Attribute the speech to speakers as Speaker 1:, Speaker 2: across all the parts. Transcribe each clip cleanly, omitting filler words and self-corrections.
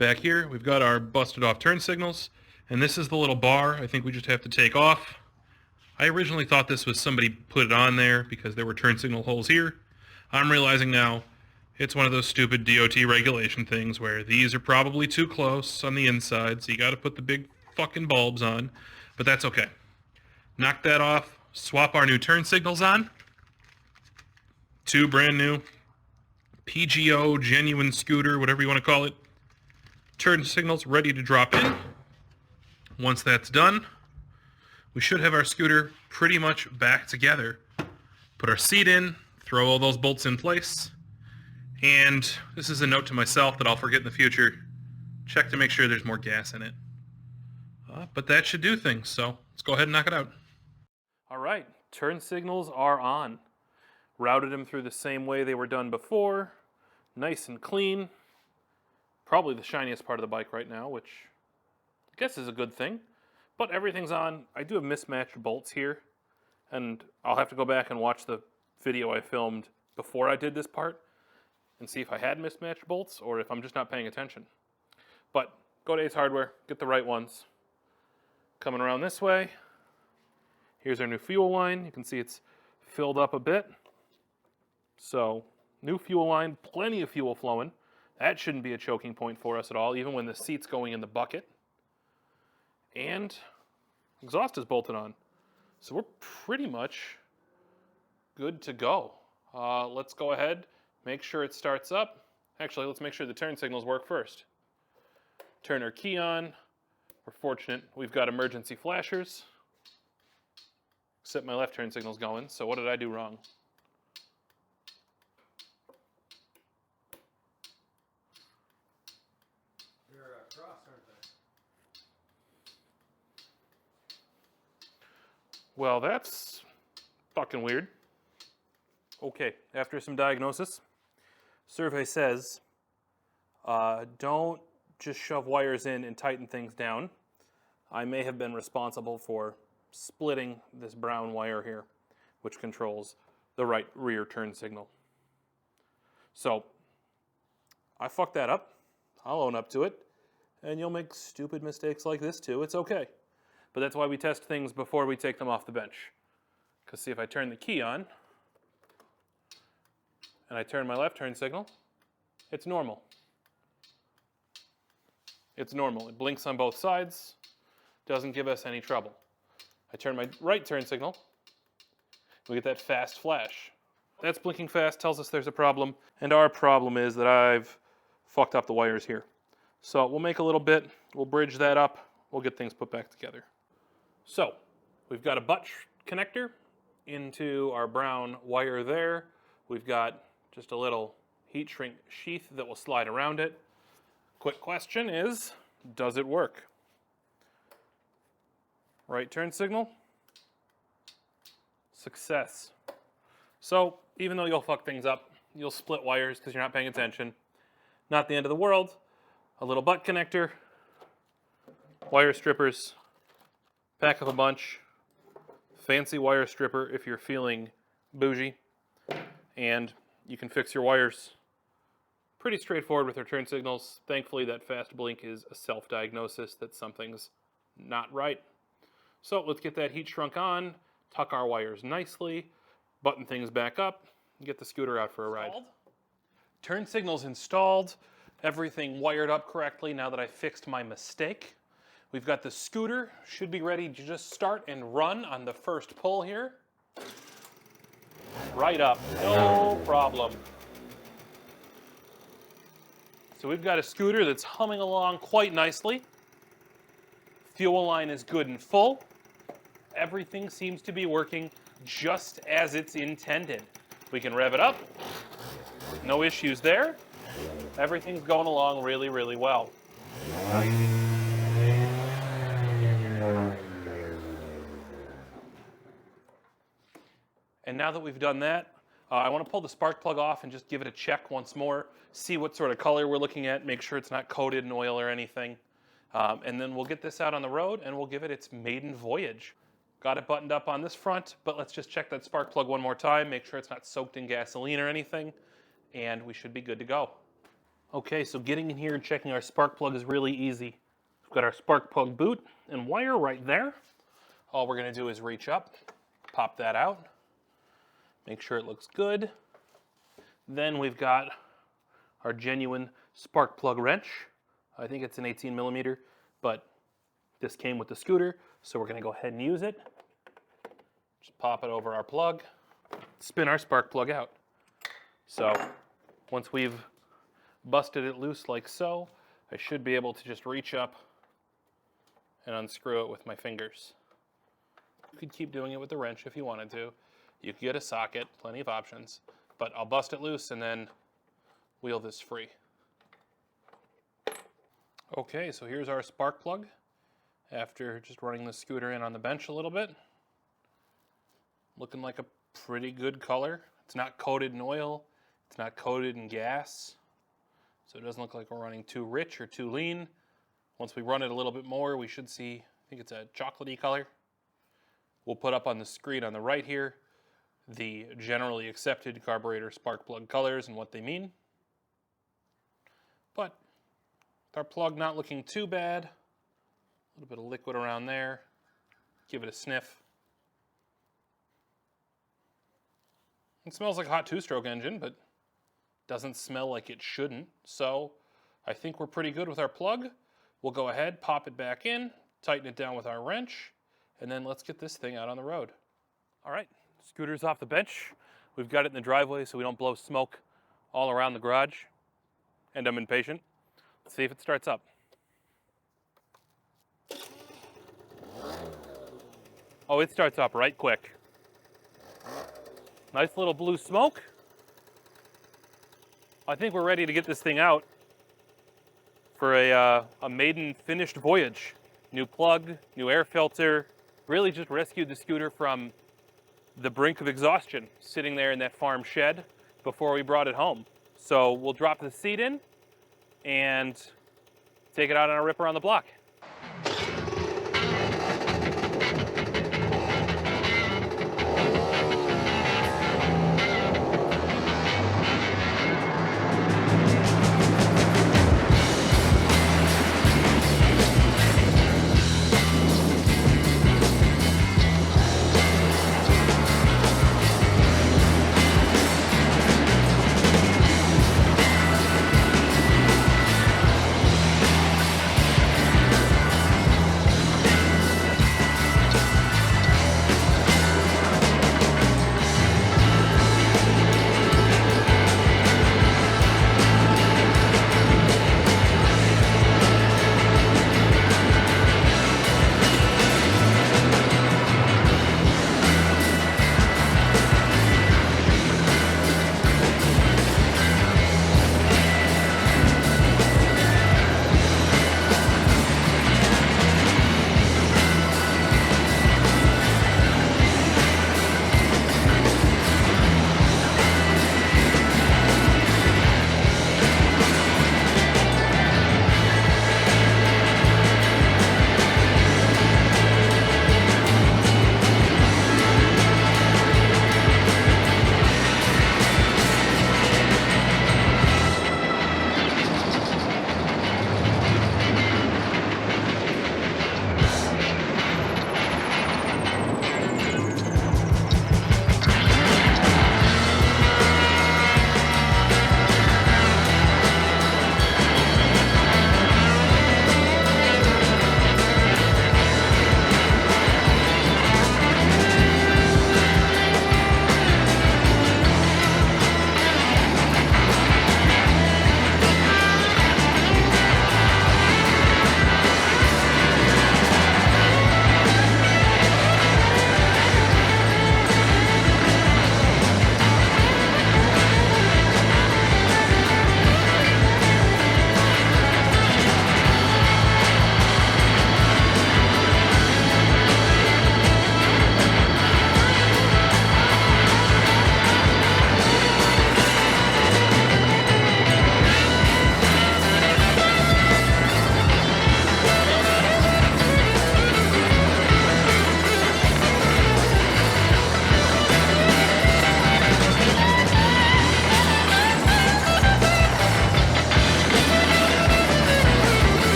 Speaker 1: Back here, we've got our busted off turn signals, and this is the little bar I think we just have to take off. I originally thought this was somebody put it on there because there were turn signal holes here. I'm realizing now it's one of those stupid DOT regulation things where these are probably too close on the inside, so you gotta put the big fucking bulbs on, but that's okay. Knock that off, swap our new turn signals on. Two brand new PGO genuine scooter, whatever you want to call it. Turn signals ready to drop in. Once that's done, we should have our scooter pretty much back together. Put our seat in, throw all those bolts in place, and this is a note to myself that I'll forget in the future. Check to make sure there's more gas in it. But that should do things, so let's go ahead and knock it out. All right, turn signals are on. Routed them through the same way they were done before. Nice and clean. Probably the shiniest part of the bike right now, which I guess is a good thing. But everything's on. I do have mismatched bolts here, and I'll have to go back and watch the video I filmed before I did this part and see if I had mismatched bolts or if I'm just not paying attention. But go to Ace Hardware, get the right ones. Coming around this way, here's our new fuel line. You can see it's filled up a bit. So, new fuel line, plenty of fuel flowing. That shouldn't be a choking point for us at all, even when the seat's going in the bucket. And exhaust is bolted on. So we're pretty much good to go. Let's go ahead, make sure it starts up. Actually, let's make sure the turn signals work first. Turn our key on. We're fortunate we've got emergency flashers. Except my left turn signal's going, so what did I do wrong? Well, that's fucking weird. Okay, after some diagnosis, survey says don't just shove wires in and tighten things down. I may have been responsible for splitting this brown wire here, which controls the right rear turn signal. So, I fucked that up. I'll own up to it. And you'll make stupid mistakes like this too. It's okay. But that's why we test things before we take them off the bench. Because see, if I turn the key on, and I turn my left turn signal, it's normal. It's normal. It blinks on both sides, doesn't give us any trouble. I turn my right turn signal, we get that fast flash. That's blinking fast, tells us there's a problem, and our problem is that I've fucked up the wires here. So we'll make a little bit, we'll bridge that up, we'll get things put back together. So, we've got a butt connector into our brown wire there. We've got just a little heat shrink sheath that will slide around it. Quick question is, does it work? Right turn signal. Success. So, even though you'll fuck things up, you'll split wires because you're not paying attention. Not the end of the world. A little butt connector, wire strippers, pack of a bunch, fancy wire stripper if you're feeling bougie, and you can fix your wires. Pretty straightforward with our turn signals. Thankfully, that fast blink is a self-diagnosis that something's not right. So let's get that heat shrunk on, tuck our wires nicely, button things back up, and get the scooter out for a ride. Turn signals installed, everything wired up correctly now that I fixed my mistake. We've got the scooter, should be ready to just start and run on the first pull here. Right up, no problem. So we've got a scooter that's humming along quite nicely. Fuel line is good and full. Everything seems to be working just as it's intended. We can rev it up, no issues there. Everything's going along really, really well. And now that we've done that, I want to pull the spark plug off and just give it a check once more, see what sort of color we're looking at, make sure it's not coated in oil or anything. And then we'll get this out on the road and we'll give it its maiden voyage. Got it buttoned up on this front, but let's just check that spark plug one more time, make sure it's not soaked in gasoline or anything, and we should be good to go.
Speaker 2: Okay, so getting in here and checking our spark plug is really easy. We've got our spark plug boot and wire right there. All we're going to do is reach up, pop that out, make sure it looks good. Then we've got our genuine spark plug wrench. I think it's an 18 millimeter, but this came with the scooter, so we're going to go ahead and use it. Just pop it over our plug, spin our spark plug out. So once we've busted it loose like so, I should be able to just reach up and unscrew it with my fingers. You could keep doing it with the wrench if you wanted to. You could get a socket, plenty of options, but I'll bust it loose and then wheel this free. Okay, so here's our spark plug after just running the scooter in on the bench a little bit. Looking like a pretty good color. It's not coated in oil, it's not coated in gas, so it doesn't look like we're running too rich or too lean. Once we run it a little bit more, we should see, I think it's a chocolatey color. We'll put up on the screen on the right here the generally accepted carburetor spark plug colors and what they mean. But with our plug not looking too bad, a little bit of liquid around there, give it a sniff. It smells like a hot two-stroke engine, but doesn't smell like it shouldn't. So I think we're pretty good with our plug. We'll go ahead, pop it back in, tighten it down with our wrench, and then let's get this thing out on the road. All right, scooter's off the bench. We've got it in the driveway so we don't blow smoke all around the garage. And I'm impatient. Let's see if it starts up. Oh, it starts up right quick. Nice little blue smoke. I think we're ready to get this thing out for a maiden finished voyage. New plug, new air filter. Really just rescued the scooter from the brink of exhaustion, sitting there in that farm shed before we brought it home. So we'll drop the seat in and take it out on a rip around the block.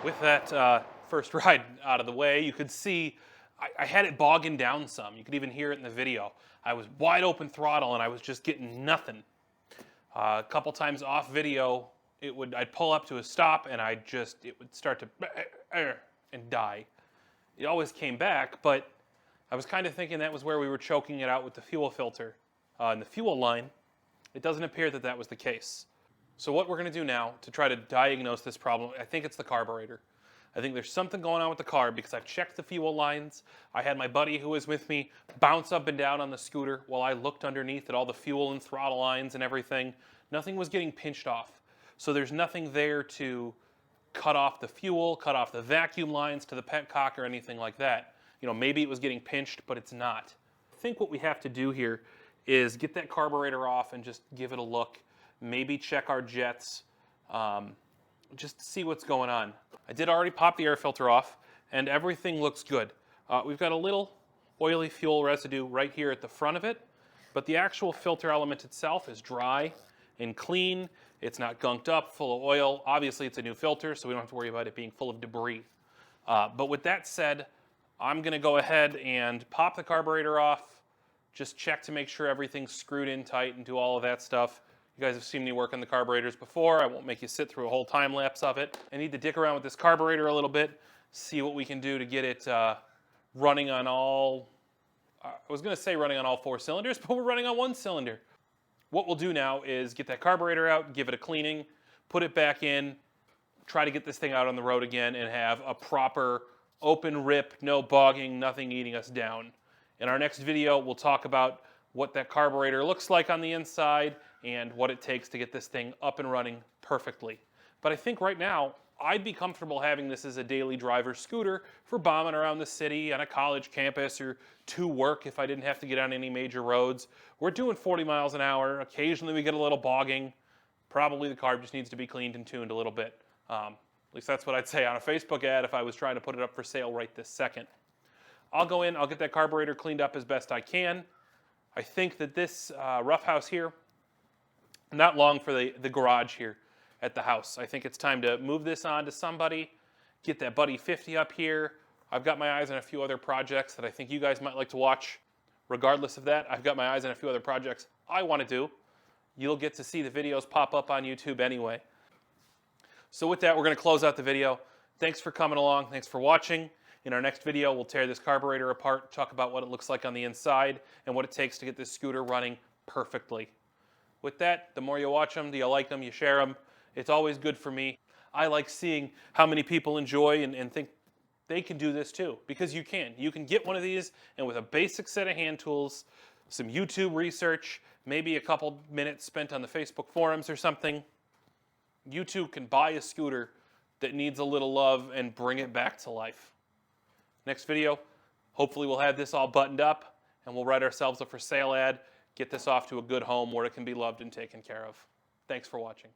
Speaker 2: With that first ride out of the way, you could see I had it bogging down some. You could even hear it in the video. I was wide open throttle and I was just getting nothing. A couple times off video, I'd pull up to a stop and it would start to and die. It always came back, but I was kind of thinking that was where we were choking it out with the fuel filter and the fuel line. It doesn't appear that that was the case. So what we're going to do now to try to diagnose this problem, I think it's the carburetor. I think there's something going on with the car because I've checked the fuel lines. I had my buddy who was with me bounce up and down on the scooter while I looked underneath at all the fuel and throttle lines and everything. Nothing was getting pinched off. So there's nothing there to cut off the fuel, cut off the vacuum lines to the petcock or anything like that. You know, maybe it was getting pinched, but it's not. I think what we have to do here is get that carburetor off and just give it a look. Maybe check our jets, just to see what's going on. I did already pop the air filter off, and everything looks good. We've got a little oily fuel residue right here at the front of it, but the actual filter element itself is dry and clean. It's not gunked up, full of oil. Obviously, it's a new filter, so we don't have to worry about it being full of debris. But with that said, I'm going to go ahead and pop the carburetor off, just check to make sure everything's screwed in tight and do all of that stuff. You guys have seen me work on the carburetors before. I won't make you sit through a whole time lapse of it. I need to dick around with this carburetor a little bit, see what we can do to get it running on all, I was going to say running on all 4 cylinders, but we're running on 1 cylinder. What we'll do now is get that carburetor out, give it a cleaning, put it back in, try to get this thing out on the road again and have a proper open rip, no bogging, nothing eating us down. In our next video, we'll talk about what that carburetor looks like on the inside and what it takes to get this thing up and running perfectly. But I think right now, I'd be comfortable having this as a daily driver scooter for bombing around the city on a college campus or to work if I didn't have to get on any major roads. We're doing 40 miles an hour. Occasionally we get a little bogging. Probably the carb just needs to be cleaned and tuned a little bit. At least that's what I'd say on a Facebook ad if I was trying to put it up for sale right this second. I'll go in, I'll get that carburetor cleaned up as best I can. I think that this Roughhouse here, not long for the garage here at the house. I think it's time to move this on to somebody, get that Buddy 50 up here. I've got my eyes on a few other projects that I think you guys might like to watch. Regardless of that, I've got my eyes on a few other projects I want to do. You'll get to see the videos pop up on YouTube anyway. So with that, we're going to close out the video. Thanks for coming along. Thanks for watching. In our next video, we'll tear this carburetor apart, talk about what it looks like on the inside, and what it takes to get this scooter running perfectly. With that, the more you watch them, you like them, you share them, it's always good for me. I like seeing how many people enjoy and think they can do this too, because you can. You can get one of these, and with a basic set of hand tools, some YouTube research, maybe a couple minutes spent on the Facebook forums or something, you too can buy a scooter that needs a little love and bring it back to life. Next video, hopefully we'll have this all buttoned up and we'll write ourselves a for sale ad, get this off to a good home where it can be loved and taken care of. Thanks for watching.